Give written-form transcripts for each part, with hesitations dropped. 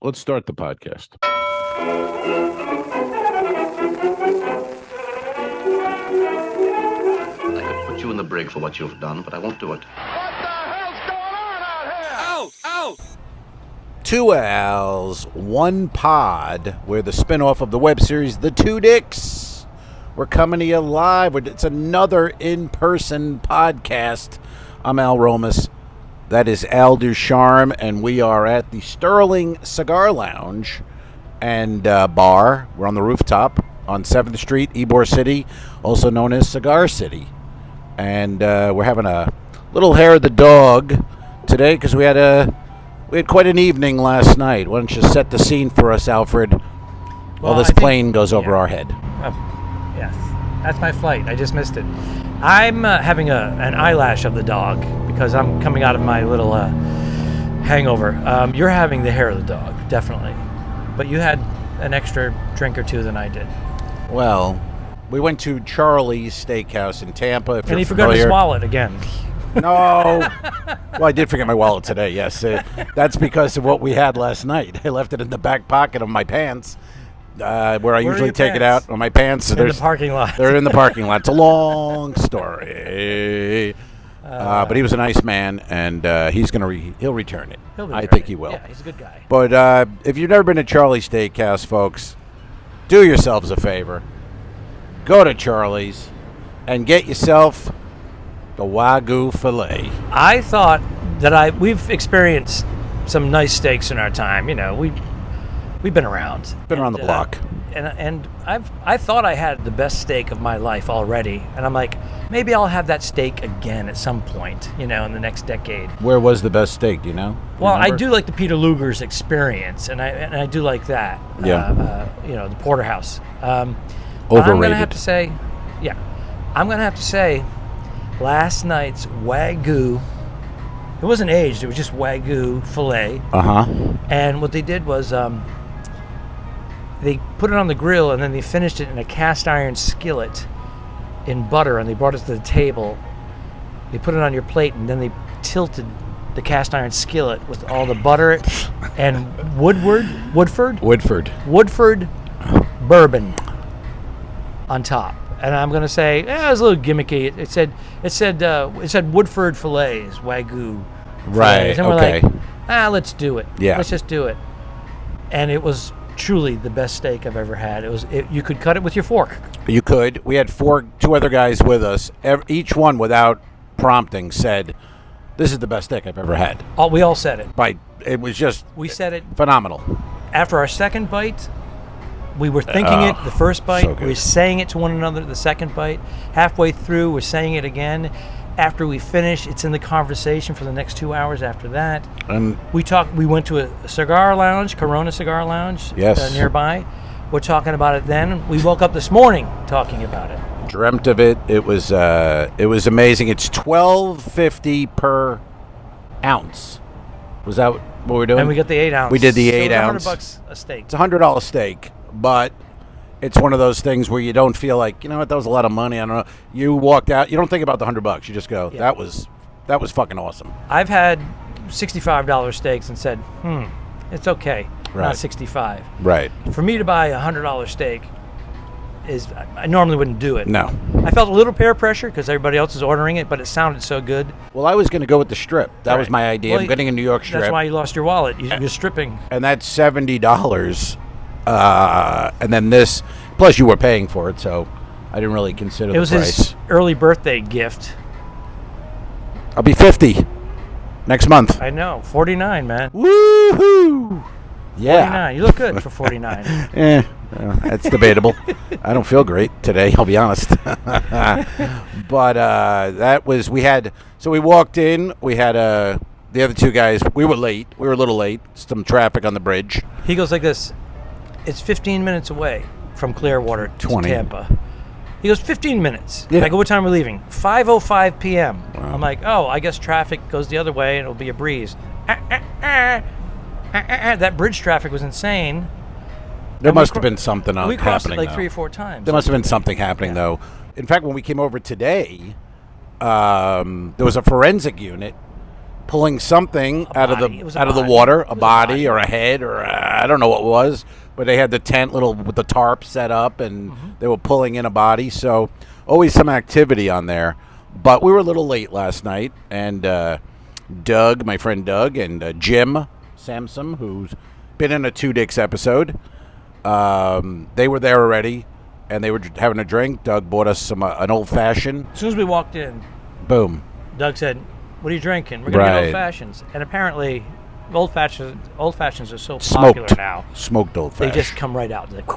Let's start the podcast. I could put you in the brig for what you've done, but I won't do it. What the hell's going on out here? Ow! Ow! 2 Owls, 1 Pod. We're the spinoff of the web series The Two Dicks. We're coming to you live. It's another in-person podcast. I'm Al Romas. That is Al Ducharme, and we are at the Sterling Cigar Lounge and Bar. We're on the rooftop on 7th Street, Ybor City, also known as Cigar City. And we're having a little hair of the dog today because we had quite an evening last night. Why don't you set the scene for us, Alfred? While this plane goes over our head. Yes, that's my flight. I just missed it. I'm having an eyelash of the dog because I'm coming out of my little hangover. You're having the hair of the dog, definitely. But you had an extra drink or two than I did. Well, we went to Charlie's Steakhouse in Tampa. If And he you're forgot his familiar. wallet again. No. Well, I did forget my wallet today, yes. That's because of what we had last night. I left it in the back pocket of my pants, where I usually your take it pants? out on my pants. In the parking lot. They're in the parking lot. It's a long story. But he was a nice man, and he'll return it. I think he will. Yeah, he's a good guy. But if you've never been to Charlie's Steakhouse, folks, do yourselves a favor. Go to Charlie's and get yourself the Wagyu filet. I thought that we've experienced some nice steaks in our time. You know, we've been around. Been around the block. And I thought I had the best steak of my life already. And I'm like, maybe I'll have that steak again at some point, in the next decade. Where was the best steak, do you know? Well, I do like the Peter Luger's experience, and I do like that. Yeah. The porterhouse. Overrated. I'm going to have to say, last night's Wagyu, it wasn't aged, it was just Wagyu filet. Uh-huh. And what they did was they put it on the grill, and then they finished it in a cast iron skillet in butter, and they brought it to the table. They put it on your plate, and then they tilted the cast iron skillet with all the butter and Woodford bourbon on top. And I'm going to say, it was a little gimmicky. It said Woodford fillets, Wagyu Right, fillets. And we're okay. like, let's do it. Yeah. Let's just do it. And it was truly the best steak I've ever had. You could cut it with your fork. You could. We had two other guys with us. Each one, without prompting, said, "This is the best steak I've ever had." We all said it. It was just We said it. phenomenal. After our second bite, we were thinking it the first bite. so good. We were saying it to one another the second bite. Halfway through, we're saying it again. After we finish, it's in the conversation for the next 2 hours after that. We went to a cigar lounge, Corona Cigar Lounge, Yes. nearby. We're talking about it then. We woke up this morning talking about it. Dreamt of it. It was amazing. It's $12.50 per ounce. Was that what we're doing? And we got the 8 ounce. We did the So it 8 was ounce. $100 a steak. It's a $100 steak, but it's one of those things where you don't feel like, you know what, that was a lot of money. I don't know. You walked out. You don't think about the $100. You just go, Yeah. that was fucking awesome. I've had $65 steaks and said, it's okay. Right. Not 65. Right. For me to buy a $100 steak I normally wouldn't do it. No. I felt a little peer pressure because everybody else is ordering it, but it sounded so good. Well, I was going to go with the strip. That was Right. my idea. Well, I'm getting a New York strip. That's why you lost your wallet. You're stripping. And that's $70. And then this, plus you were paying for it, so I didn't really consider It was the price. his early birthday gift. I'll be 50 next month. I know. 49, man. Woohoo! Yeah. 49. You look good for 49. That's debatable. I don't feel great today, I'll be honest. But we walked in, we had the other two guys, we were a little late, some traffic on the bridge. He goes like this. It's 15 minutes away from Clearwater to 20. Tampa. He goes, 15 minutes. Yeah. I go, what time are we leaving? 5:05 p.m. Wow. I'm like, I guess traffic goes the other way and it'll be a breeze. That bridge traffic was insane. There And we must have been something We crossed happening, it like though. 3 or 4 times. There must have been something happening, though. In fact, when we came over today, there was a forensic unit pulling something out of body. It was a the body. water, It a was a body body. or a head or I don't know what it was, but they had the tent with the tarp set up and they were pulling in a body. So always some activity on there. But we were a little late last night, and Doug, my friend Doug, and Jim Samson, who's been in a Two Dicks episode, they were there already, and they were having a drink. Doug bought us an old fashioned. As soon as we walked in, Boom. Doug said, "What are you drinking? We're gonna get Right. old fashions." And apparently, old fashions are so Smoked. popular now. Smoked old They fashioned. just come right out. Like,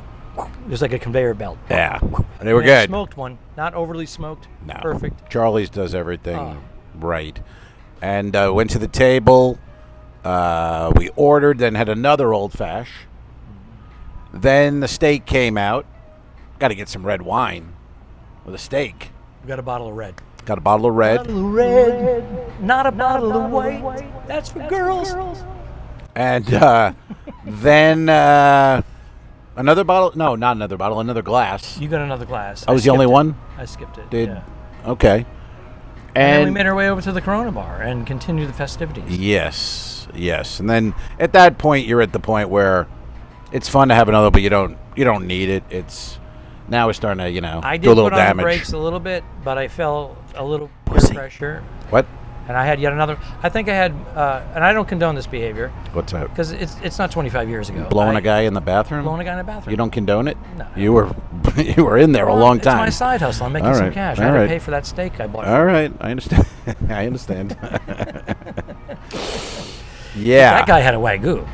there's like a conveyor belt. Yeah. They were And I good. smoked one, not overly smoked. No. Perfect. Charlie's does everything Oh. right. And went to the table. We ordered, then had another old fash. Then the steak came out. Got to get some red wine with a steak. We got a bottle of red. Got a bottle of red. Bottle of red, not a bottle of white. That's for girls. And then another bottle. No, not another bottle. Another glass. You got another glass. I was the only skipped it. one? I skipped it. Did Yeah. Okay. And then we And made our way over to the Corona bar and continued the festivities. yes. And then at that point, you're at the point where it's fun to have another, but you don't need it. It's now we're starting to I do a did little put on the damage. brakes a little bit, but I felt a little peer Pussy. pressure. What? And I had yet another. I think I had, and I don't condone this behavior What's that? because it's not 25 years ago. Blowing a guy in the bathroom? Blowing a guy in the bathroom. You don't condone it? No. You were in there a long time. It's my side hustle. I'm making All some right, cash. all I had right. to pay for that steak I bought. All right, I understand. I understand. Yeah. That guy had a wagyu.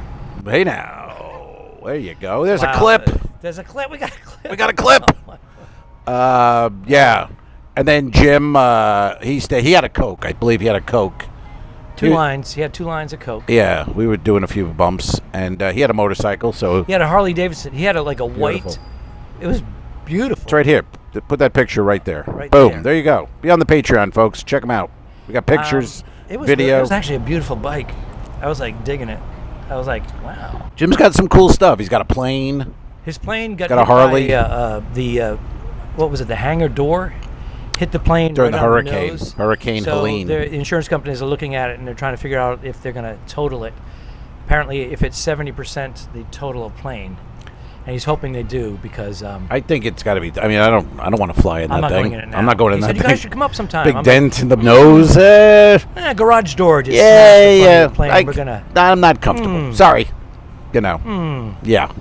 Hey now, there you go. There's a Wow. clip. There's a clip. We got a clip. We got a clip. Yeah. And then Jim, he had a Coke. I believe he had a Coke. Two lines. He had 2 lines of Coke. Yeah, we were doing a few bumps, and he had a motorcycle, so He had a Harley Davidson. He had like a white. Beautiful. It was beautiful. it's right here. Put that picture right there. Right Boom. there. There you go. Be on the Patreon, folks. Check them out. We got pictures, It was video. It was actually a beautiful bike. I was like digging it. I was like, wow. Jim's got some cool stuff. He's got a plane. His plane got Got a hit Harley. by, what was it? The hangar door hit the plane During right the on hurricane. nose. Hurricane so Helene. the insurance companies are looking at it and they're trying to figure out if they're going to total it. Apparently, if it's 70% the total of plane, and he's hoping they do because I think it's got to be. I mean, I don't want to fly in I'm that not thing. going in it now. I'm not going in He that said, thing. You guys should come up sometime. Big I'm dent in the nose. garage door just Yeah, smashed the front yeah. of the plane. We're gonna. I'm not comfortable. Sorry. Yeah.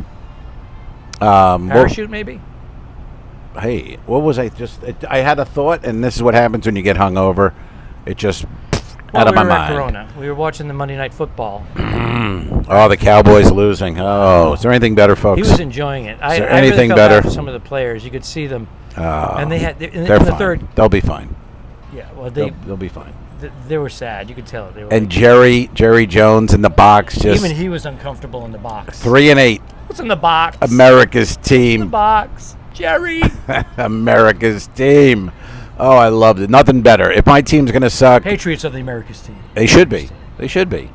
Parachute, maybe? Hey, what was I just? I had a thought, and this is what happens when you get hungover. It just out of we my were at mind. Corona. We were watching the Monday Night Football. Oh, the Cowboys losing. Oh, is there anything better, folks? He was enjoying it. I there I really anything felt better? bad for some of the players. You could see them, Oh, and they had in they're the fine. third. They'll be fine. Yeah, well, They'll be fine. they were sad. You could tell they were. And Jerry Jones in the box, just even he was uncomfortable in the box. 3-8. What's in the box? America's The team. box. Jerry. America's team. Oh, I loved it. Nothing better. If my team's gonna suck, Patriots are the America's team. they should be. They should be.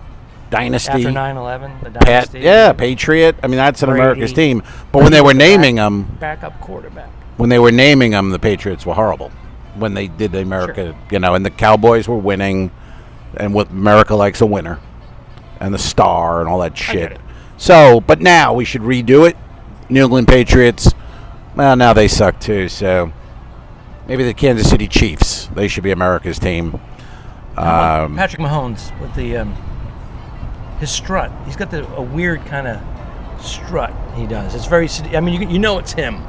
Dynasty. After 9/11, the Pat, dynasty. yeah, Patriot. I mean, that's an Brady. America's team. But when they were naming them, Backup quarterback. the Patriots were horrible. When they did the America, and the Cowboys were winning, and what America likes a winner, and the star and all that get shit. it. So, but now we should redo it. New England Patriots. Well, now they suck too. So maybe the Kansas City Chiefs. They should be America's team. Patrick Mahomes with the his strut. He's got a weird kind of strut. He does. It's very. I mean, you know it's him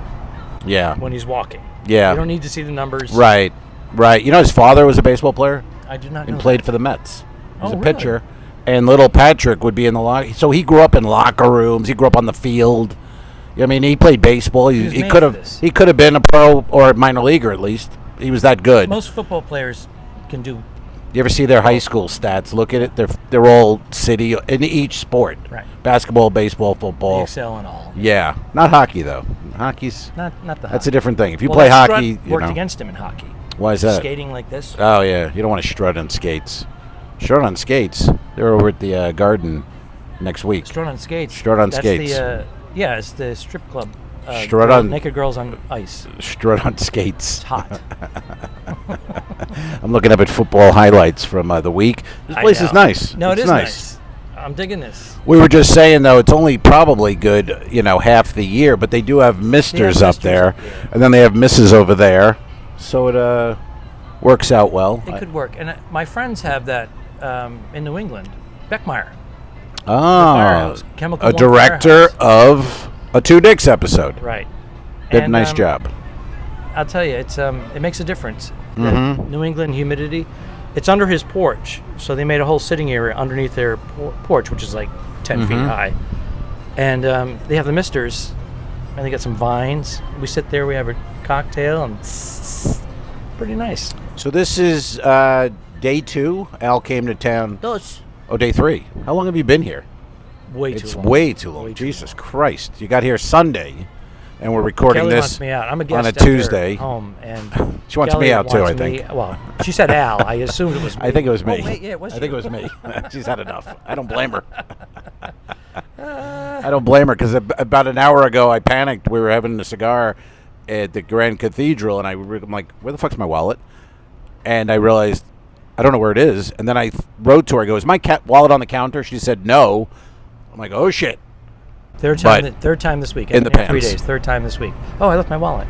Yeah. when he's walking. Yeah. You don't need to see the numbers. Right. Right. You know, his father was a baseball player I did not know. and played that. for the Mets. He was Oh, a really? pitcher. And little Patrick would be in the locker. So he grew up in locker rooms. He grew up on the field. I mean, he played baseball. He was He made could for have. this. He could have been a pro or a minor leaguer at least. He was that good. Most football players can do. You ever see their high school stats? Look at it. They're all city in each sport. Right. Basketball, baseball, They football. excel in all. Yeah. Not hockey though. Hockey's Not the. that's hockey. a different thing. If you Well, play that hockey, strut you worked know. against him in hockey. Why is that? Skating like this. Oh yeah, you don't want to strut on skates. Strut on skates. They're over at the Garden next week. Strut on skates. Strut on That's skates. The, yeah, it's the strip club. naked girls on ice. Strut on skates. It's hot. I'm looking up at football highlights from the week. This place is nice. No, it's it is nice. I'm digging this. We were just saying, though, it's only probably good, half the year, but they do have misters up there, and then they have misses over there, so it works out well. It could work. And my friends have that in New England. Beckmeyer. Oh, Chemical a director of a Two Dicks episode. Right. Did a nice job. I'll tell you, it makes a difference. Mm-hmm. New England humidity. It's under his porch, so they made a whole sitting area underneath their porch, which is like 10 feet high. And they have the misters, and they got some vines. We sit there, we have a cocktail, and pretty nice. So this is day 2. Al came to town. Oh, day 3. How long have you been here? Way too It's long. way too long. Jesus Christ. You got here Sunday, and we're recording Kelly this wants me out. I'm a guest on a out there Tuesday. at home, and She wants Kelly me out, too, wants I think. Well, she said Al. I assumed it was me. I think it was me. Oh, wait, yeah, it was I think you. it was me. She's had enough. I don't blame her. I don't blame her because about an hour ago I panicked. We were having a cigar at the Grand Cathedral, and I'm like, where the fuck's my wallet? And I realized I don't know where it is. And then I wrote to her. I go, is my wallet on the counter? She said no. I'm like, oh, shit. Third time this week. In the 3 pants. days. Third time this week. Oh, I left my wallet.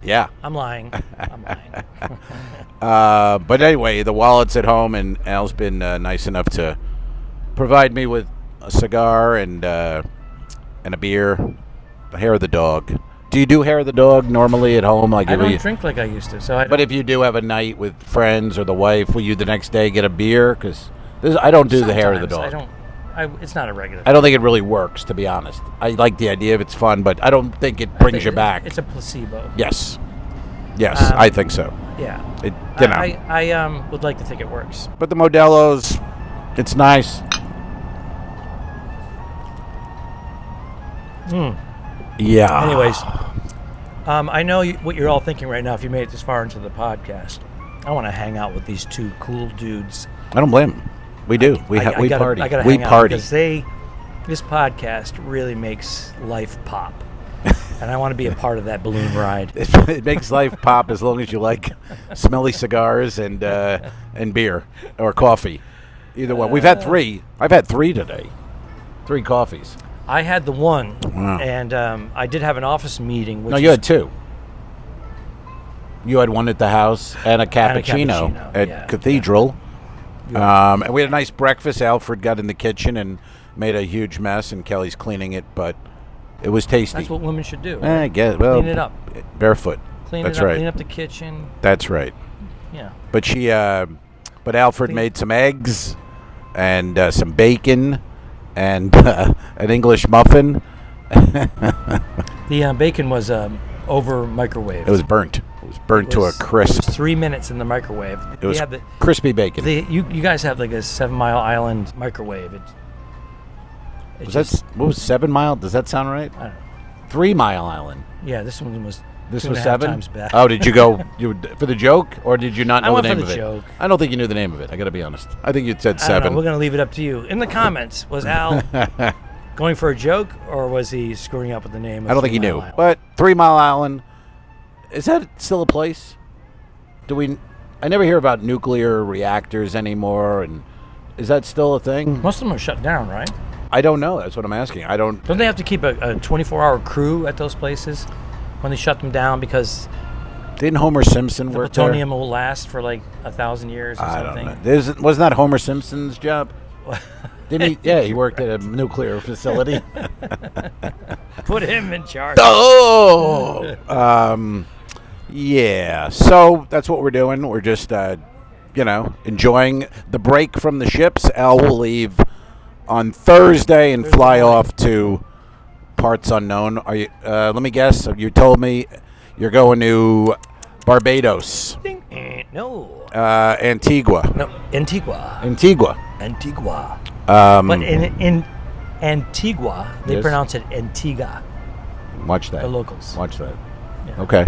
Yeah. I'm lying. But anyway, the wallet's at home, and Al's been nice enough to provide me with a cigar and a beer, the hair of the dog. Do you do hair of the dog normally at home? Like I don't drink like I used to. But if you do have a night with friends or the wife, will you the next day get a beer? Because I don't do the hair of the dog. It's not a regular. I don't think it really works, to be honest. I like the idea of it's fun, but I don't think it brings you back. It's a placebo. Yes, I think so. Yeah. I would like to think it works. But the Modelo's, it's nice. Yeah. Anyways, I know what you're all thinking right now. If you made it this far into the podcast, I want to hang out with these two cool dudes. I don't blame them. We do. We party. I gotta we hang out party. because this podcast really makes life pop, and I want to be a part of that balloon ride. It makes life pop as long as you like smelly cigars and beer or coffee. Either one. We've had 3. I've had 3 today. 3 coffees. I had the one, Wow. and I did have an office meeting. Which No, you had 2. You had one at the house and a cappuccino, at Cathedral. Yeah. And we had a nice breakfast. Alfred got in the kitchen and made a huge mess, and Kelly's cleaning it, but it was tasty. That's what women should do. I guess. Well, clean it up. Barefoot. Clean That's it up. right. Clean up the kitchen. That's right. Yeah. But but Alfred made some eggs and some bacon and an English muffin. The bacon was over microwave. It was burnt. It was burnt to a crisp. It was 3 minutes in the microwave. It was crispy bacon. You guys have like a 7 Mile Island microwave. What was 7 Mile? Does that sound right? I don't know. 3 Mile Island. Yeah, this one was. This 2.5 was 7 times better. Oh, did you go for the joke, or did you not know the name of it? I went for the joke. I don't think you knew the name of it. I got to be honest. I think you said 7. I don't know, we're gonna leave it up to you. In the comments, was Al going for a joke, or was he screwing up with the name? I don't think he knew. Island? But 3 Mile Island, is that still a place? I never hear about nuclear reactors anymore, and is that still a thing? Most of them are shut down, right? I don't know. That's what I'm asking. Don't they have to keep a 24-hour crew at those places when they shut them down because didn't Homer Simpson work there? Plutonium will last for like 1,000 years or something. I don't know. Wasn't that Homer Simpson's job? Didn't he? Yeah, he worked at a nuclear facility. Put him in charge. Oh! Yeah. So that's what we're doing. We're just, enjoying the break from the ships. Al will leave on Thursday and fly off to parts unknown. Are you? Let me guess. You told me you're going to Barbados. No. Antigua. No. Antigua. But in Antigua, they pronounce it Antigua. Watch that. The locals. Watch that. Yeah. Okay.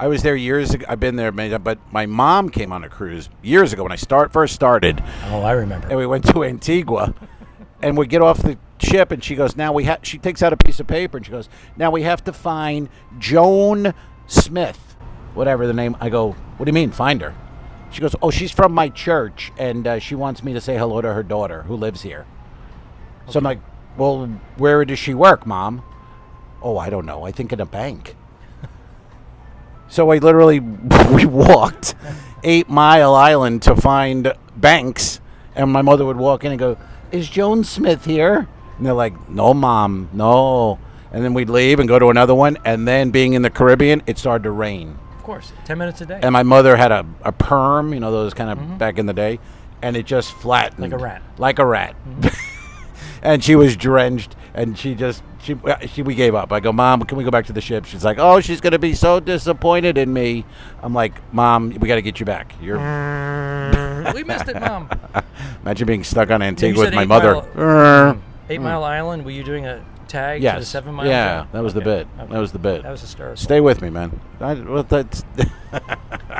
I was there years ago. I've been there many times, but my mom came on a cruise years ago when I first started. Oh, I remember. And we went to Antigua, and we get off the ship, and she goes, now she takes out a piece of paper, and she goes, now we have to find Joan Smith, whatever the name. I go, what do you mean, find her? She goes, oh, she's from my church, and she wants me to say hello to her daughter who lives here. Okay. So I'm like, well, where does she work, Mom? Oh, I don't know. I think in a bank. So we walked 8 Mile Island to find banks, and my mother would walk in and go, is Joan Smith here? And they're like, no, Mom, no. And then we'd leave and go to another one, and then being in the Caribbean, it started to rain. Of course, 10 minutes a day. And my mother had a perm, those kind of back in the day, and it just flattened. Like a rat. Like a rat. And she was drenched, and we gave up. I go, Mom, can we go back to the ship? She's like, oh, she's going to be so disappointed in me. I'm like, Mom, we got to get you back. We missed it, Mom. Imagine being stuck on Antigua with my 8 mother. 8 Mile Island, were you doing a tag to the 7 Mile? Yeah, that was the bit. Okay. That was the bit. That was hysterical. Stay with me, man. I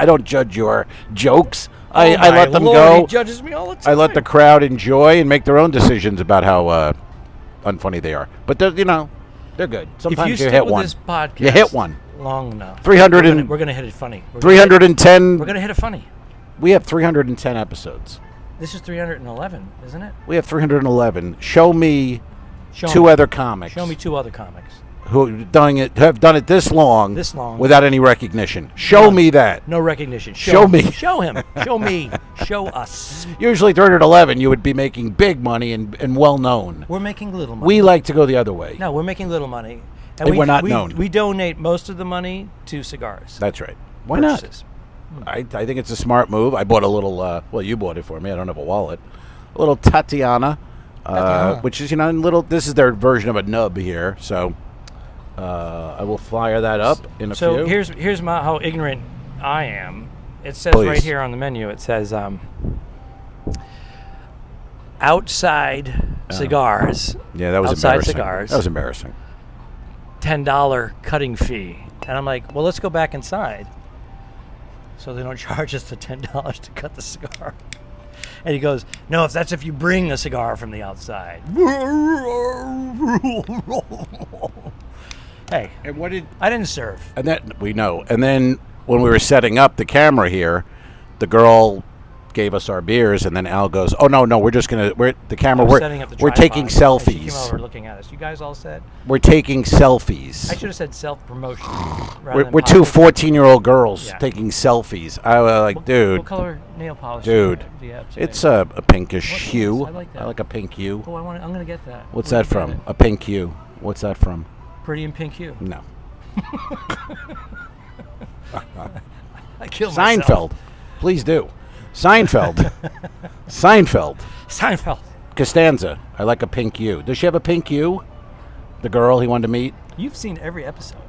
don't judge your jokes. Oh I let them Lord, go. He judges me all the time. I let the crowd enjoy and make their own decisions about how unfunny they are. But they're good. Sometimes if you hit stick with one. This podcast you hit one long enough. 300 we're gonna hit it funny. 310. We're gonna hit it funny. We have 310 episodes. This is 311, isn't it? We have 311. Show me two other comics. Show me 2 other comics who have done it this long without any recognition. Show me that. No recognition. Show me. Show him. Show me. Show us. Usually 311, you would be making big money and well known. We're making little money. We like to go the other way. No, we're making little money. And we're not known. We donate most of the money to cigars. That's right. Why not? I think it's a smart move. I bought a little, well, you bought it for me. I don't have a wallet. A little Tatiana, which is, this is their version of a nub here. So I will fire that up in a few. So here's how ignorant I am. It says right here on the menu, it says outside cigars. Yeah, that was outside embarrassing. Cigars. That was embarrassing. $10 cutting fee. And I'm like, well, let's go back inside. So they don't charge us the $10 to cut the cigar. And he goes, no, if you bring a cigar from the outside. Hey, and what did I didn't serve. And that we know. And then when we were setting up the camera here, the girl gave us our beers, and then Al goes, "Oh no, we're just gonna we're taking selfies." She came over looking at us. You guys all said we're taking selfies. I should have said self-promotion. We're two 14-year-old girls taking selfies. I was like, dude. What color nail polish? Dude, do you have today? It's a pinkish hue. I like that. I like a pink hue. Oh, I'm gonna get that. What's that from? A pink hue. What's that from? Pretty in Pink Hue. No. I killed Seinfeld. myself. Please do. Seinfeld. Seinfeld. Costanza. I like a pink hue. Does she have a pink hue? The girl he wanted to meet? You've seen every episode.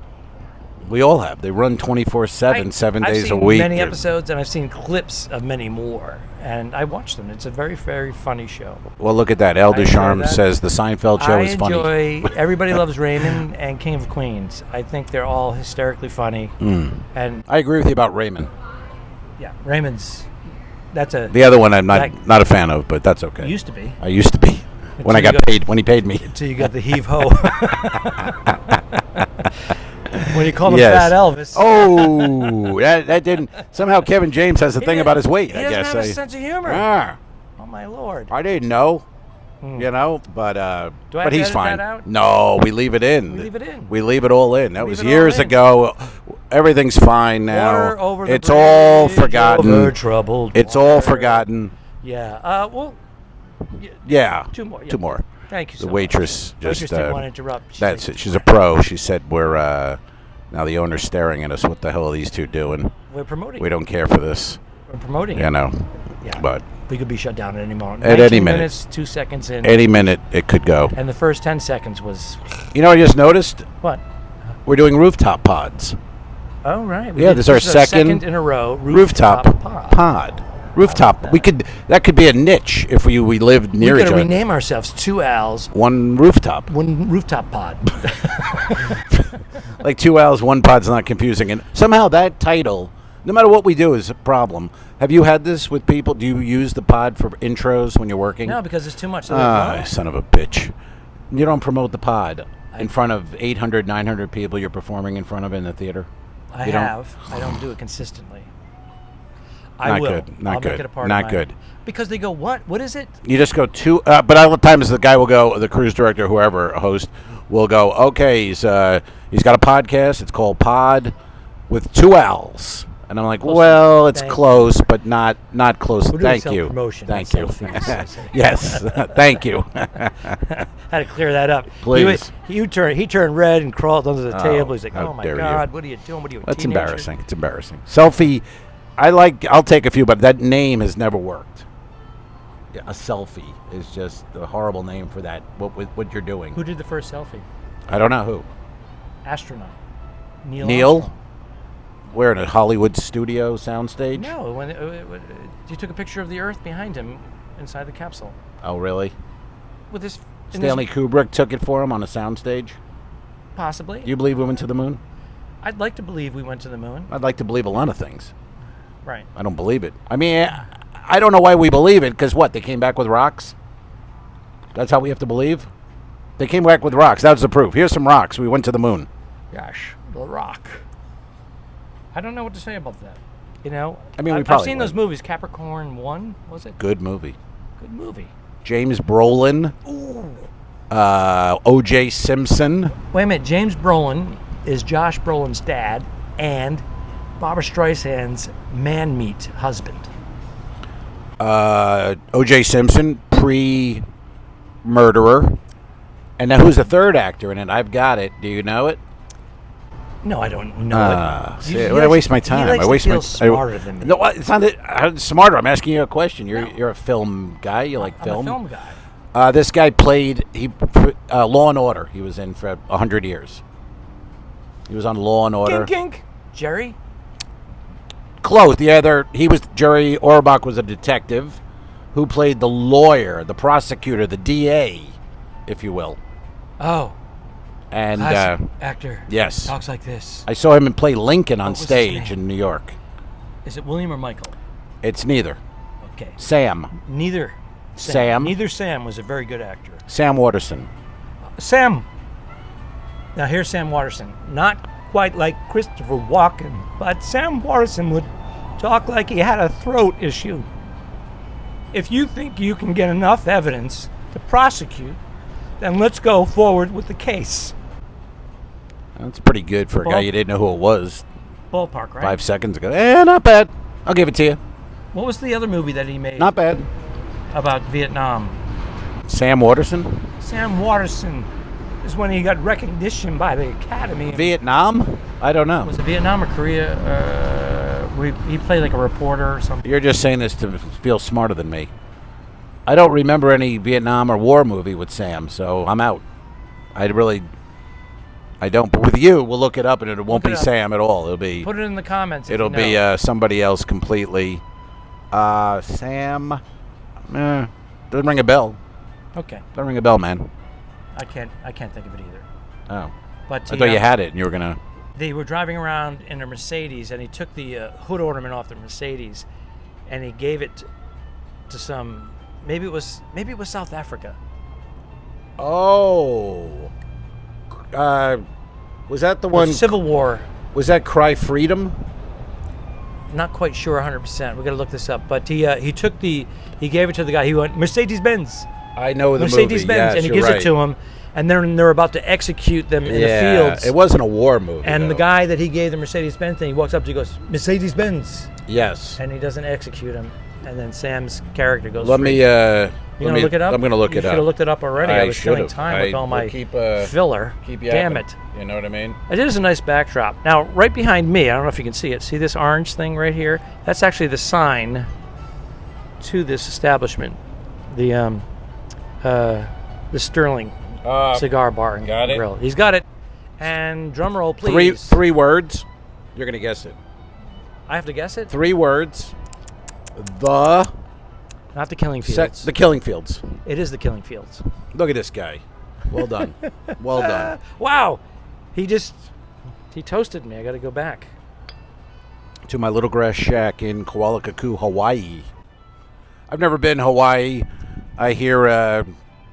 We all have. They run 24/7, 7 days a week. I've seen many episodes, and I've seen clips of many more. And I watch them. It's a very, very funny show. Well, look at that. El Ducharme says the Seinfeld show is funny. I enjoy Everybody Loves Raymond and King of Queens. I think they're all hysterically funny. And I agree with you about Raymond. Yeah, Raymond's... The other one I'm not a fan of, but that's okay. Used to be. I used to be. When he paid me. Until you got the heave-ho. When you call him Fat Elvis. Oh, that didn't. Somehow Kevin James has a thing about his weight. He doesn't have a sense of humor. Oh my Lord. I didn't know. But he's fine. That out? No, we leave it in. We leave it in. We leave it all in. That was years ago. Everything's fine now. It's all forgotten. Over troubled it's water. all forgotten. Yeah. Yeah. Two more. Two more. Thank you so The waitress much. just didn't want to interrupt. That's it. She's a pro. She said we're now the owner's staring at us. What the hell are these two doing? We're promoting. We don't care for this. We're promoting. Yeah. But we could be shut down at any moment. At any minute. Minutes, 2 seconds in. Any minute it could go. And the first 10 seconds was. You know what I just noticed? What? We're doing rooftop pods. Oh right. This is our second in a row. Rooftop pod. Rooftop. That could be a niche if we lived near each other. We gotta rename ourselves 2 Owls. One rooftop. One rooftop pod. Like 2 Owls, 1 pod's not confusing. And somehow that title, no matter what we do, is a problem. Have you had this with people? Do you use the pod for intros when you're working? No, because it's too much. Son of a bitch. You don't promote the pod in front of 800, 900 people you're performing in front of in the theater? I You don't- have. I don't do it consistently. I Not will. good. Not I'll good. Make it a part Not of good. Because they go, what? What is it? You just go to, but other times the guy will go, the cruise director, whoever, a host, will go, okay, he's got a podcast. It's called Pod with 2 L's. And I'm like, Close. well, it's Thank close, but not close. We're doing Thank you. self-promotion, Thank not you. selfies. Yes. Thank you. Had to clear that up. Please. He turned red and crawled under the Oh, table. He's like, how oh my dare you. God, what are you doing? What are you, a That's teenager? embarrassing. It's embarrassing. Selfie, I'll take a few, but that name has never worked. Yeah, a selfie is just a horrible name for that, what you're doing. Who did the first selfie? I don't know who. Astronaut. Neil Neil? Where, in a Hollywood studio soundstage? No, when you took a picture of the Earth behind him inside the capsule Oh, really? with this. in Stanley this- Kubrick took it for him on a soundstage? possibly. Do you believe we went to the moon? I'd like to believe we went to the moon. I'd like to believe a lot of things. Right. I don't believe it. I mean, I don't know why we believe it, because what, they came back with rocks? That's how we have to believe? They came back with rocks. That was the proof. Here's some rocks. We went to the moon. Gosh, the Rock. I don't know what to say about that. You know, I mean, we I've probably seen would. those movies. Capricorn 1, was it? Good movie. Good movie. James Brolin. Ooh. O.J. Simpson. Wait a minute. James Brolin is Josh Brolin's dad and Barbara Streisand's man-meat husband. O.J. Simpson, pre-murderer. And now who's the third actor in it? I've got it. Do you know it? No, I don't know it. See, I waste my time. He I waste likes to my feel smarter than me. No, it's not that smarter. I'm asking you a question. You're a film guy. You like I'm film? a film guy. This guy played Law and Order. He was in for 100 years. He was on Law and Order. Gink, gink. Jerry? Close. He was Jerry Orbach was a detective who played the lawyer, the prosecutor, the DA, if you will. Oh, And classic actor. yes. Talks like this. I saw him play Lincoln on What was his stage name? in New York. Is it William or Michael? It's neither. Okay. Sam. Neither. Sam? Neither Sam was a very good actor. Sam Waterston. Sam. Now here's Sam Waterston. Not quite like Christopher Walken, but Sam Waterston would talk like he had a throat issue. If you think you can get enough evidence to prosecute, then let's go forward with the case. That's pretty good for a guy you didn't know who it was Ballpark, right? 5 seconds ago. Not bad. I'll give it to you. What was the other movie that he made Not bad. about Vietnam? Sam Waterston? Sam Waterston is when he got recognition by the Academy. Vietnam? I don't know. Was it Vietnam or Korea? Where he played like a reporter or something. You're just saying this to feel smarter than me. I don't remember any Vietnam or war movie with Sam, so I'm out. I don't. But with you, we'll look it up, and it won't Look it be up. Sam at all. It'll be Put it in the comments. it'll if you know. be somebody else completely. Sam. Doesn't ring a bell. Okay, Doesn't ring a bell, man. I can't think of it either. Oh, But I thought you had it, and you were gonna. They were driving around in a Mercedes, and he took the hood ornament off the Mercedes, and he gave it to some. Maybe it was South Africa. Oh. Was that the It was one? Civil War. Was that Cry Freedom? Not quite sure 100%. We got to look this up. But he gave it to the guy. He went Mercedes Benz. I know the Mercedes movie. Benz, Yes, and he you're gives right. it to him, and then they're about to execute them in the Yeah, fields. it wasn't a war movie. And the though. guy that he gave the Mercedes Benz thing, he walks up to, he goes Mercedes Benz, Yes. and he doesn't execute him. And then Sam's character goes. Let free. me. You gonna look it up? I'm gonna look You it up. should have looked it up already. I was killing should've. time with all my we'll keep, filler. Keep Damn yapping. it! You know what I mean? It is a nice backdrop. Now, right behind me, I don't know if you can see it. See this orange thing right here? That's actually the sign to this establishment. The Sterling cigar bar and got it. grill. He's got it. And drum roll, please. Three words. You're gonna guess it. I have to guess it. 3 words. The Not the Killing Fields. the Killing Fields. It is the Killing Fields. Look at this guy. Well done. Well done. Wow, he toasted me. I got to go back. To my little grass shack in Kualakaku, Hawaii. I've never been to Hawaii. I hear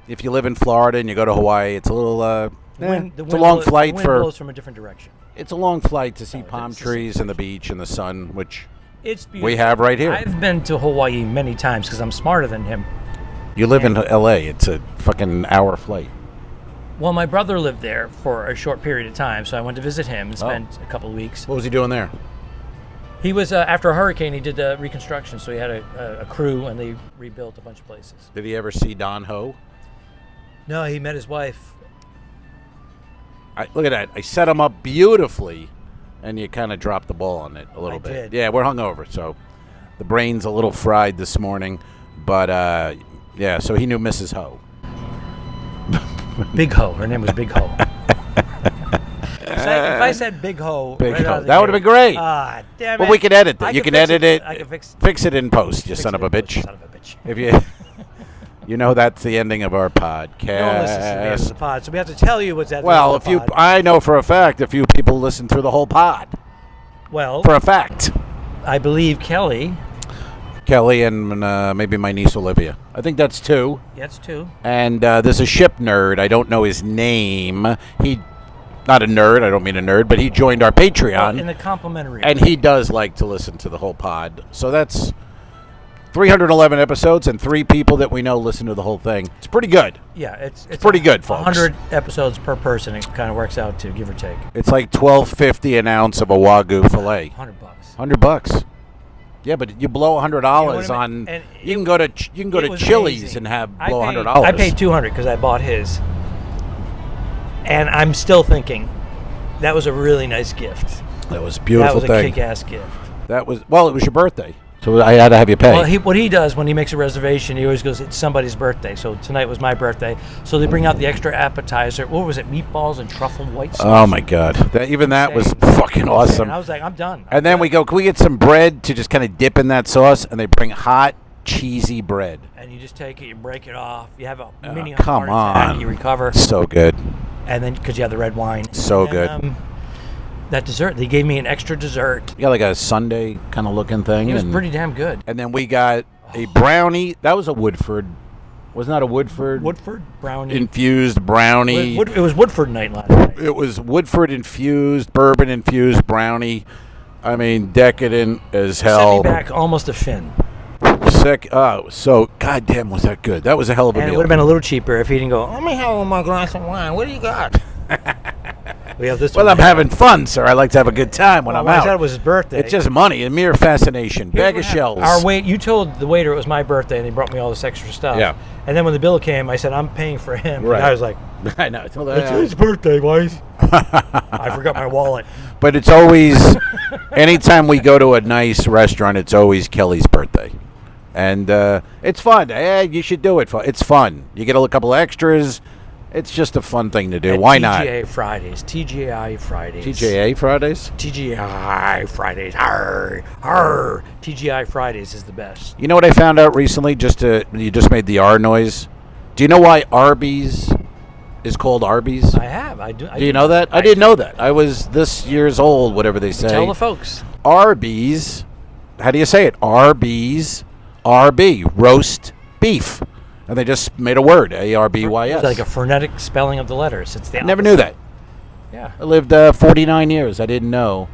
if you live in Florida and you go to Hawaii, it's a little. It's a long flight the wind for. blows from a different direction. It's a long flight to see Oh, palm it's the trees and the beach and the sun, which It's beautiful. we have right here. I've been to Hawaii many times because I'm smarter than him. You live in L.A. It's a fucking hour flight. Well, my brother lived there for a short period of time, so I went to visit him and spent a couple of weeks. What was he doing there? He was, after a hurricane, he did reconstruction, so he had a crew, and they rebuilt a bunch of places. Did he ever see Don Ho? No, he met his wife. Look at that. I set him up beautifully, and you kind of dropped the ball on it a little bit. did. Yeah, we're hungover, so the brain's a little fried this morning. But, yeah, so he knew Mrs. Ho. Big Ho. Her name was Big Ho. If I said Big Ho, Big right Ho. out of the That would have gate- been great. Ah, damn it. Well, we can edit that. I You can can fix edit it. I can fix Fix it in post, you son of a bitch. Son of a bitch. If you, you know, that's the ending of our No one listens to the end of podcast. the pod, so we have to tell you what's at the Well, end of the pod. I know for a fact a few people listen through the whole pod. Well, For a fact. I believe Kelly. Kelly and maybe my niece Olivia. I think that's two. That's two. And there's a ship nerd. I don't know his name. He, not a nerd. I don't mean a nerd, but he joined our Patreon. In the complimentary. And he does like to listen to the whole pod. So that's 311 episodes, and 3 people that we know listen to the whole thing. It's pretty good. Yeah, it's pretty good, folks. 100 episodes per person. It kind of works out to give or take. It's like $12.50 an ounce of a Wagyu fillet. $100. $100. Yeah, but you blow $100 You know what I on. mean? And You can go to it was Chili's amazing. and have I blow paid- $100. I paid $200 because I bought his, and I'm still thinking that was a really nice gift. That was a beautiful That was a thing. kick-ass gift. That was, well, it was your birthday, so I had to have you pay. Well, what he does when he makes a reservation, he always goes, it's somebody's birthday. So tonight was my birthday. So they bring out the extra appetizer. What was it? Meatballs and truffle white sauce. Oh my God! That was Insane. fucking Insane. awesome. I was like, I'm done. And then we go, can we get some bread to just kind of dip in that sauce? And they bring hot, cheesy bread. And you just take it, you break it off. You have a mini come heart attack. on. You recover. So good. And then, because you have the red wine. So And then, good. That dessert, they gave me an extra dessert. You got like a sundae kind of looking thing. It was and, pretty damn good. And then we got a brownie. That was a Woodford. Wasn't that a Woodford? Woodford brownie. Infused brownie. It was Woodford night last night. It was Woodford infused, bourbon infused brownie. I mean, decadent as Sent hell. me back almost a fin. Sick. Oh, so goddamn, was that good? That was a hell of a And it meal. would have been a little cheaper if he didn't go, let me have one more glass of wine. What do you got? We have this Well, one. I'm having fun, sir. I like to have a good time when I'm I out. said it was his birthday. It's just money, a mere fascination. Here's Bag what of happened. shells. You told the waiter it was my birthday, and he brought me all this extra stuff. Yeah. And then when the bill came, I said, I'm paying for him. Right. And I was like, I know. it's his birthday, boys. I forgot my wallet. But it's always, anytime we go to a nice restaurant, it's always Kelly's birthday. And it's fun. You should do it. It's fun. You get a couple extras. It's just a fun thing to do. And Why not? TGI Fridays. TGI Fridays. TJA Fridays? TGI Fridays. Arr, arr. TGI Fridays is the best. You know what I found out recently? You just made the R noise. Do you know why Arby's is called Arby's? I have. Do Do you know that? I didn't know that. I was this years old, whatever they say. Tell the folks. Arby's. How do you say it? Arby's. RB. Roast beef. And they just made a word. ARBYS. It's like a phonetic spelling of the letters. It's the Never opposite. knew that. Yeah. I lived 49 years. I didn't know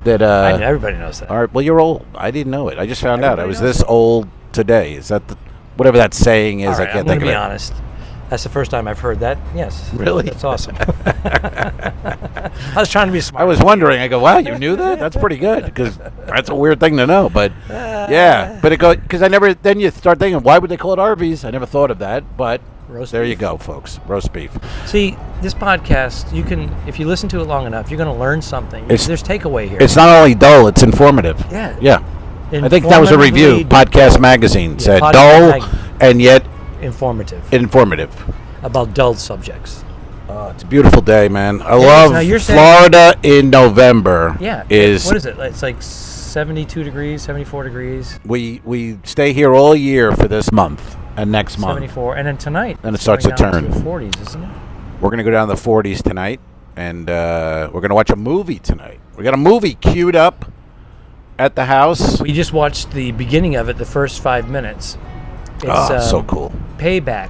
that. Everybody knows that. Well, you're old. I didn't know it. I just found out. I Everybody was knows this old today. Is that whatever that saying is? All right, I can't I'm think going of to be it. honest. That's the first time I've heard that. Yes. Really? That's awesome. I was trying to be smart. I was wondering. I go, wow, you knew that? That's pretty good because that's a weird thing to know. But yeah, but it goes because I never. Then you start thinking, why would they call it Arby's? I never thought of that. But Roast there beef. you go, folks. Roast beef. See, this podcast, you can, if you listen to it long enough, you're going to learn something. There's takeaway here. It's not only dull; it's informative. Yeah. Yeah. I think that was a review. Podcast Magazine said Podcast dull and yet informative informative. about dull subjects. It's a beautiful day, man. I Now, love you're saying- Florida in November. Yeah. Is What is it? It's like 72 degrees, 74 degrees, we stay here all year for this month and next month. 74, and then tonight. Then it it's starts going to down turn. the 40s, isn't it? We're gonna go down to the 40s tonight, and we're gonna watch a movie tonight. We got a movie queued up at the house. We just watched the beginning of it, the first 5 minutes. It's So cool. Payback.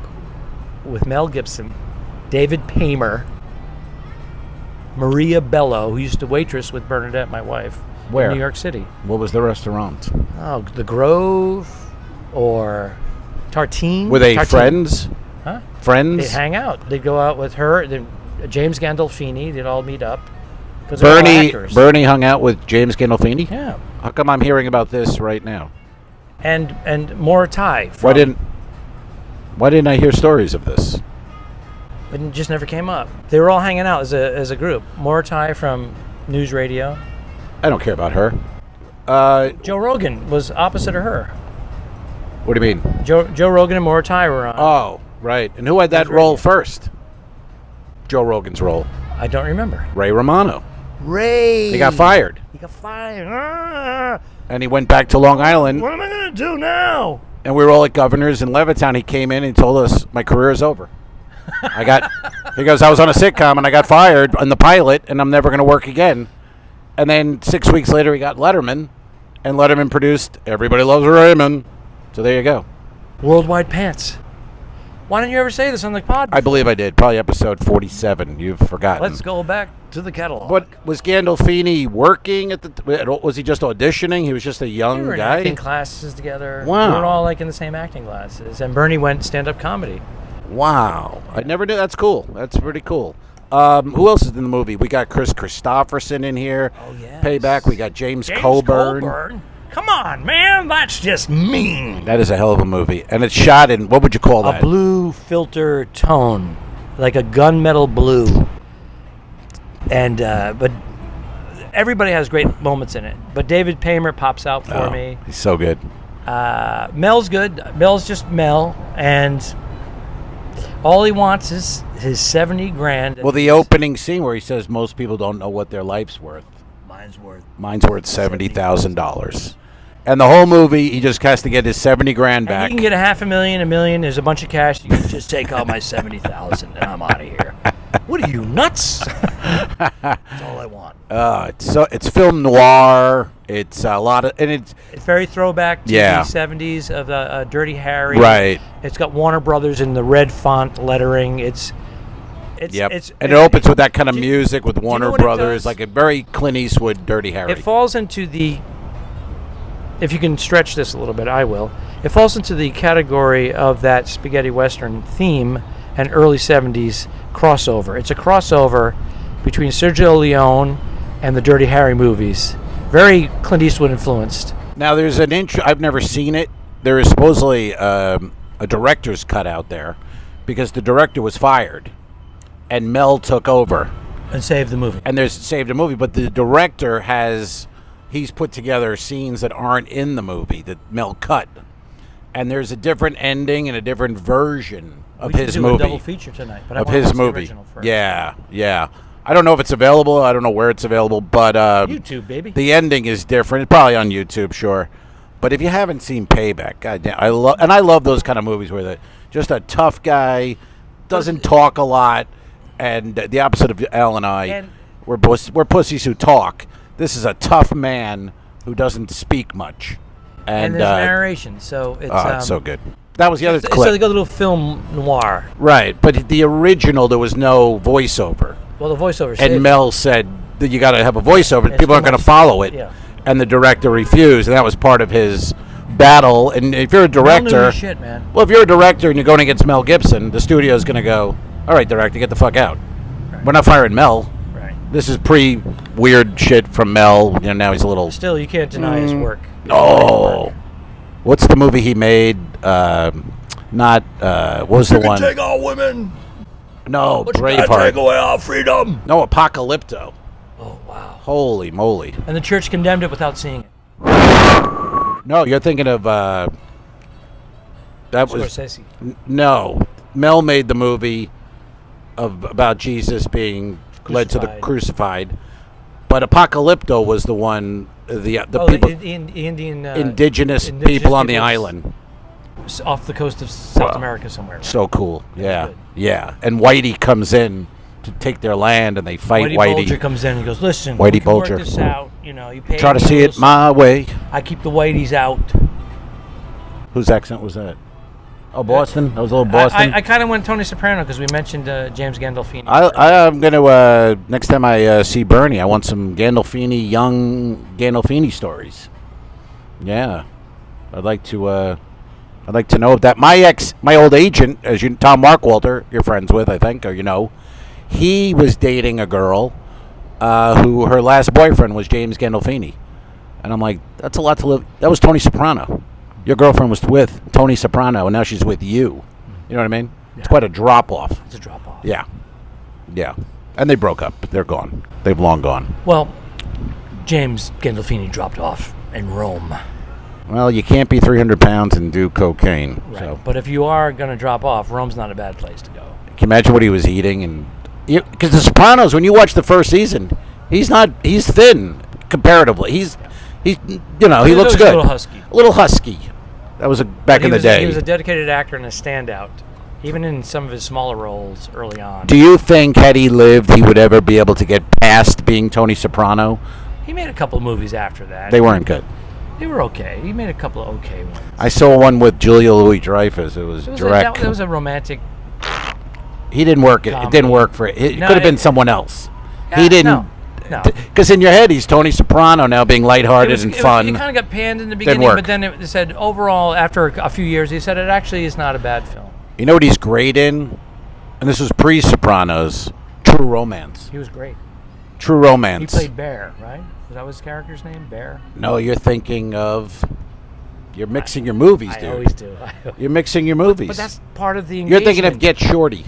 with Mel Gibson, David Paymer, Maria Bello, who used to waitress with Bernadette, my wife, Where? in New York City. What was the restaurant? Oh, the Grove or Tartine. Were they Tartine. friends? Huh? Friends? They'd hang out. They'd go out with her. Then James Gandolfini. They'd all meet up. 'Cause they're all actors. Bernie hung out with James Gandolfini? Yeah. How come I'm hearing about this right now? And Morotai. Why didn't I hear stories of this? It just never came up. They were all hanging out as a group. Morotai from News Radio. I don't care about her. Joe Rogan was opposite of her. What do you mean? Joe Rogan and Morotai were on. Oh, right. And who had that News role Radio. first? Joe Rogan's role. I don't remember. Ray Romano. Ray. He got fired. He got fired. Ah, And he went back to Long Island. what am I going to do now? And we were all at Governor's in Levittown. He came in and told us, my career is over. He goes, I was on a sitcom and I got fired on the pilot and I'm never going to work again. And then 6 weeks later, he got Letterman. And Letterman produced Everybody Loves Raymond. So there you go. Worldwide Pants. Why didn't you ever say this on the pod? I believe I did. Probably episode 47. You've forgotten. Let's go back to the catalog. What was Gandolfini working at the? Was he just auditioning? He was just a We young were in guy. acting classes together. Wow. We were all like in the same acting classes. And Bernie went stand-up comedy. Wow, I never knew. That's cool. That's pretty cool. Who else is in the movie? We got Chris Christopherson in here. Oh, yes. Payback. We got James Coburn. Come on, man. That's just mean. That is a hell of a movie, and it's shot in what would you call A that? blue filter tone, like a gunmetal blue. And but everybody has great moments in it. But David Paymer pops out for me. He's so good. Mel's good. Mel's just Mel, and all he wants is his 70 grand. Well, the opening scene where he says most people don't know what their life's worth. Mine's worth $70,000. And the whole movie, he just has to get his 70 grand And back. you can get $500,000, $1 million. There's a bunch of cash. You can just take all my 70,000, and I'm out of here. What are you, nuts? That's all I want. It's film noir. It's a lot of, and it's very throwback to Yeah. the 70s of Dirty Harry. Right. It's got Warner Brothers in the red font lettering. Yep. And it opens with that kind of music with Warner what it Brothers, does? like a very Clint Eastwood, Dirty Harry. It falls into the, if you can stretch this a little bit, I will. It falls into the category of that spaghetti western theme and early 70s crossover. It's a crossover between Sergio Leone and the Dirty Harry movies. Very Clint Eastwood influenced. Now, there's an intro. I've never seen it. There is supposedly a director's cut out there because the director was fired and Mel took over. And saved the movie. And there's saved a movie, but the director he's put together scenes that aren't in the movie that Mel cut. And there's a different ending and a different version of We his should do movie. a double feature tonight, but I Of want to his watch the movie. original first. Yeah. I don't know if it's available. I don't know where it's available, but YouTube, baby. the ending is different. It's probably on YouTube, sure. But if you haven't seen Payback, goddamn, I love those kind of movies where just a tough guy doesn't talk a lot, and the opposite of Al and I, And- we're pussies who talk. This is a tough man who doesn't speak much, and there's narration, so it's it's so good. That was the other It's clip, like a little film noir. right? But the original, there was no voiceover. Well, the voiceover. And Mel said that you got to have a voiceover. It's People aren't too going to much. follow it. Yeah. And the director refused, and that was part of his battle. And if you're a Mel knew director, his shit, man. well, if you're a director and you're going against Mel Gibson, the studio is going to go, all right, director, get the fuck out. Right. We're not firing Mel. Right. This is pre-weird shit from Mel. You know, now he's a little... Still, you can't deny his work. Oh. What's the movie he made? What was the one? Take all women. No, But you can't take Braveheart. away our freedom. No, Apocalypto. Oh wow. Holy moly. And the church condemned it without seeing it. No, you're thinking of that was Scorsese. no. Mel made the movie about Jesus being led to the crucified, but Apocalypto was the one the people the Indian indigenous indigenous people on the peoples island. off the coast of South America somewhere. So cool, yeah, good. yeah. And Whitey comes in to take their land, and they fight Whitey Bulger comes in and goes, "Listen, Whitey we can Bulger. work this out. You know, you pay Try to me see it bills. my way. I keep the Whiteys out." Whose accent was that? Oh, Boston. That was a little Boston. I kind of went Tony Soprano because we mentioned James Gandolfini. I'm gonna next time I see Bernie, I want some young Gandolfini stories. Yeah, I'd like to know if that my old agent, as Tom Markwalter, you're friends with, I think, or he was dating a girl who her last boyfriend was James Gandolfini, and I'm like, that's a lot to live. That was Tony Soprano. Your girlfriend was with Tony Soprano, and now she's with you. You know what I mean? Yeah. It's quite a drop-off. It's a drop-off. Yeah. Yeah. And they broke up. They're gone. They've long gone. Well, James Gandolfini dropped off in Rome. Well, you can't be 300 pounds and do cocaine. Right. So. But if you are going to drop off, Rome's not a bad place to go. Can you imagine what he was eating? Because The Sopranos, when you watch the first season, he's thin comparatively. He looks good. A little husky. That was back in the day. He was a dedicated actor and a standout, even in some of his smaller roles early on. Do you think, had he lived, he would ever be able to get past being Tony Soprano? He made a couple of movies after that. They weren't good. They were okay. He made a couple of okay ones. I saw one with Julia Louis-Dreyfus. It was direct. It was a romantic. He didn't work it. It didn't work for it. It could have been someone else. He didn't. No. Because in your head, he's Tony Soprano now, being lighthearted and fun. It kind of got panned in the beginning, but then it said overall, after a few years, he said it actually is not a bad film. You know what he's great in? And this was pre-Sopranos. True Romance. He was great. True Romance. He played Bear, right? Was that his character's name, Bear? No, you're thinking of... You're mixing your movies, dude. I always do. You're mixing your movies. But that's part of the engagement. You're thinking of Get Shorty.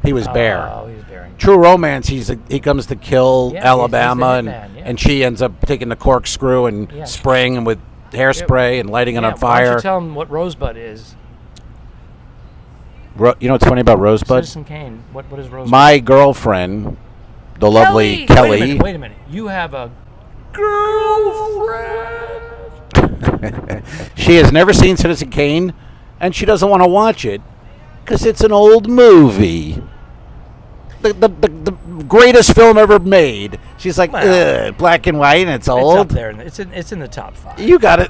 He was Bear. Oh, he was Bear. True Romance, he comes to kill Alabama, and she ends up taking the corkscrew and spraying him with hairspray and lighting it on fire. Why don't you tell him what Rosebud is? You know what's funny about Rosebud? Citizen Kane. What is Rosebud? My girlfriend, the lovely Kelly. Wait a minute. You have a girlfriend. She has never seen Citizen Kane, and she doesn't want to watch it because it's an old movie. The greatest film ever made. She's like, black and white, and it's old. It's up there. It's in the top 5. You got it.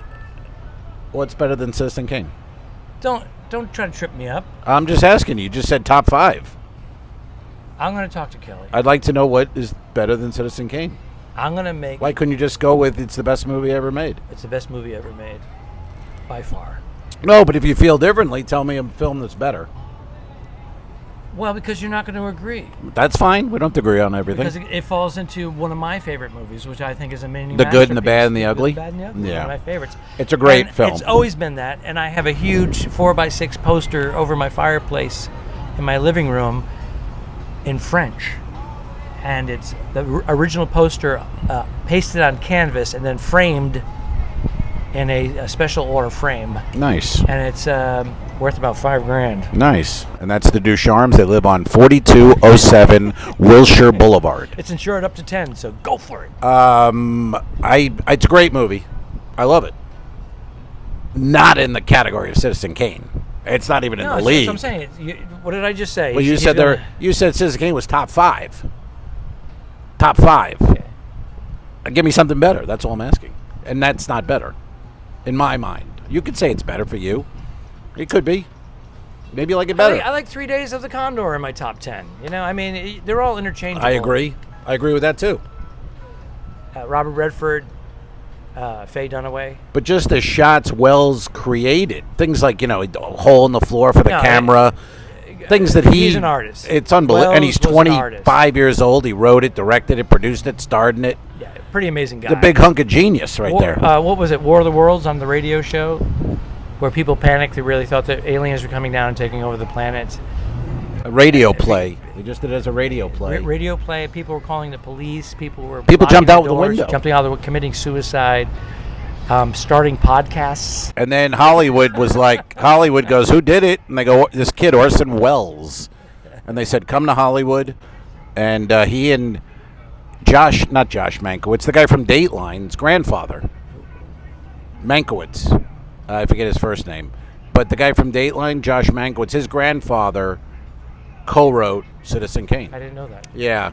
What's better than Citizen Kane? Don't try to trip me up. I'm just asking you. You just said top 5. I'm going to talk to Kelly. I'd like to know what is better than Citizen Kane. I'm going to make... Why couldn't you just go with it's the best movie ever made? It's the best movie ever made. By far. No, but if you feel differently, tell me a film that's better. Well, because you're not going to agree. That's fine. We don't agree on everything. Because it falls into one of my favorite movies, which I think is a mini The Good and the Bad and the Ugly? The Bad and the Ugly. Yeah. One of my favorites. It's a great film. It's always been that. And I have a huge 4x6 poster over my fireplace in my living room in French. And it's the original poster pasted on canvas and then framed in a special order frame. Nice. And it's worth about $5,000. Nice. And that's the Ducharmes. They live on 4207 Wilshire Boulevard. It's insured up to 10, so go for it. It's a great movie. I love it. Not in the category of Citizen Kane. It's not even in the league. That's what I'm saying. What did I just say? Well, you said Citizen Kane was top 5. Top 5. Okay. Give me something better. That's all I'm asking. And that's not better, in my mind. You could say it's better for you. It could be. Maybe you like it better. I like 3 Days of the Condor in my top 10. I mean, they're all interchangeable. I agree with that too. Robert Redford, Faye Dunaway. But just the shots Wells created, things like a hole in the floor for the camera, things that he's an artist. It's unbelievable, and he's 25 years old. He wrote it, directed it, produced it, starred in it. Yeah, pretty amazing guy. The big hunk of genius right there. What was it? War of the Worlds on the radio show, where people panicked. They really thought that aliens were coming down and taking over the planet. A radio play. They just did it as a radio play. Radio play. People were calling the police. People jumped out the window, jumping out the committing suicide. Starting podcasts. And then Hollywood goes, who did it? And they go, this kid, Orson Welles. And they said, come to Hollywood. And he and not Josh Mankiewicz, the guy from Dateline's grandfather. Mankiewicz. I forget his first name. But the guy from Dateline, Josh Mankiewicz, his grandfather co-wrote Citizen Kane. I didn't know that. Yeah.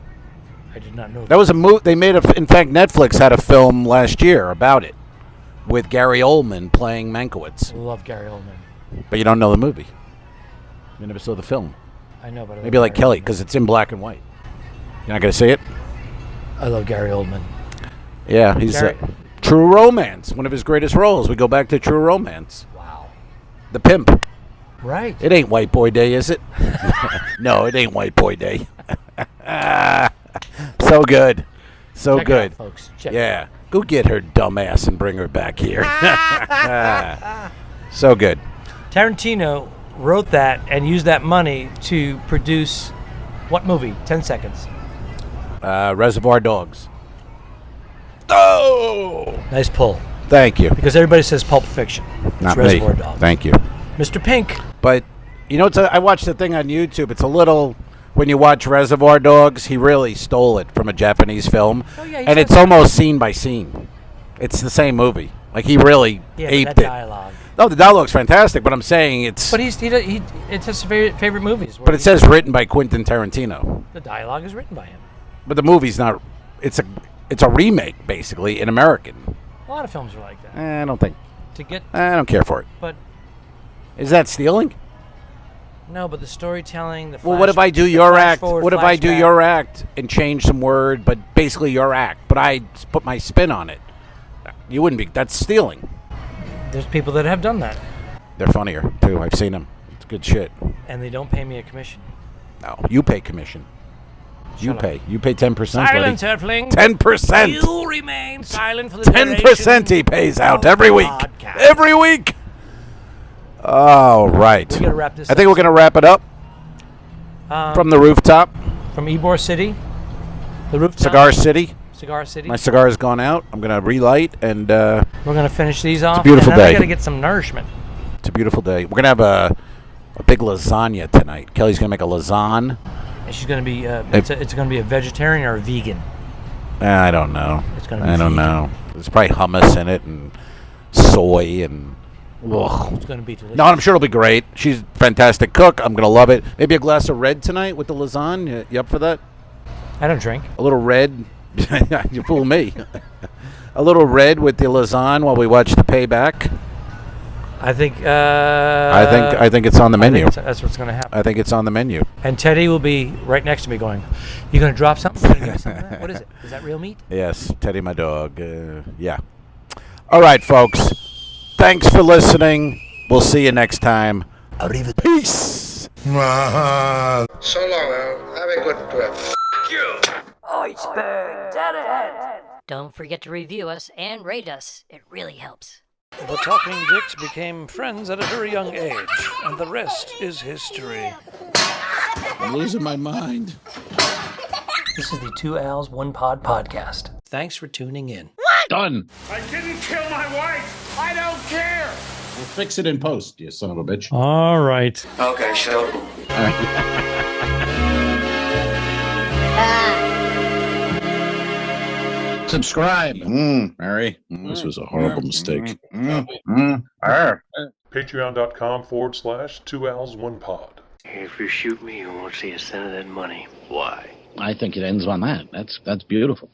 I did not know that. That was a movie. They made in fact, Netflix had a film last year about it with Gary Oldman playing Mankiewicz. I love Gary Oldman. But you don't know the movie. You never saw the film. I know, but Maybe like Kelly, because it's in black and white. You're not going to see it? I love Gary Oldman. Yeah, he's True Romance, one of his greatest roles. We go back to True Romance. Wow. The pimp. Right. It ain't White Boy Day, is it? No, it ain't White Boy Day. So good. So Check good. It out, folks. Check Yeah. Go get her dumb ass and bring her back here. So good. Tarantino wrote that and used that money to produce what movie? 10 seconds. Reservoir Dogs. Oh! Nice pull. Thank you. Because everybody says Pulp Fiction. It's Not Reservoir me. Dogs. Thank you. Mr. Pink. But, you know, I watched the thing on YouTube. It's a little... When you watch Reservoir Dogs, he really stole it from a Japanese film. Oh, yeah, and it's almost scene by scene. It's the same movie. Like, he really aped that it. dialogue. No, the dialogue's fantastic, but I'm saying it's... But it's his favorite movies. But it says written by Quentin Tarantino. The dialogue is written by him. But the movie's not... It's a remake, basically, in American. A lot of films are like that. I don't think... I don't care for it. But... Is that stealing? No, but the storytelling, well, what if I do your act? What if I do your act and change some word, but basically your act, but I put my spin on it? You wouldn't be. That's stealing. There's people that have done that. They're funnier, too. I've seen them. It's good shit. And they don't pay me a commission. No, you pay commission. You pay 10%, Silence, buddy. Earthling. 10%. You remain silent for the 10% he pays out every week. Podcast. Every week. All right. We gotta wrap this I think we're going to wrap it up from the rooftop. From Ybor City. The rooftop. Cigar City. Cigar City. My cigar has gone out. I'm going to relight, and we're going to finish these off. It's a beautiful and then day. I got to get some nourishment. It's a beautiful day. We're going to have a big lasagna tonight. Kelly's going to make a lasagna. And she's going to be, it's going to be a vegetarian or a vegan? I don't know. It's going to be I don't know. There's probably hummus in it and soy and... Ugh. It's going to be delicious. No, I'm sure it'll be great. She's a fantastic cook. I'm going to love it. Maybe a glass of red tonight with the lasagna. You up for that? I don't drink. A little red. You fool me. A little red with the lasagna while we watch The Payback. I think. I think it's on the menu. That's what's going to happen. I think it's on the menu. And Teddy will be right next to me, going, "You going to drop something? You gonna give me some of that? What is it? Is that real meat?" Yes, Teddy, my dog. Yeah. All right, folks. Thanks for listening. We'll see you next time. Peace. So long, Al. Have a good trip. Iceberg, dead ahead. Don't forget to review us and rate us. It really helps. The Talking Dicks became friends at a very young age, and the rest is history. I'm losing my mind. This is the 2 Owls, 1 Pod podcast. Thanks for tuning in. Done. I didn't kill my wife. I don't care. We'll fix it in post, you son of a bitch. All right. Okay, so. Subscribe. Mary. This was a horrible mistake. Patreon.com/2 Owls 1 Pod. If you shoot me, you won't see a cent of that money. Why? I think it ends on that. That's beautiful.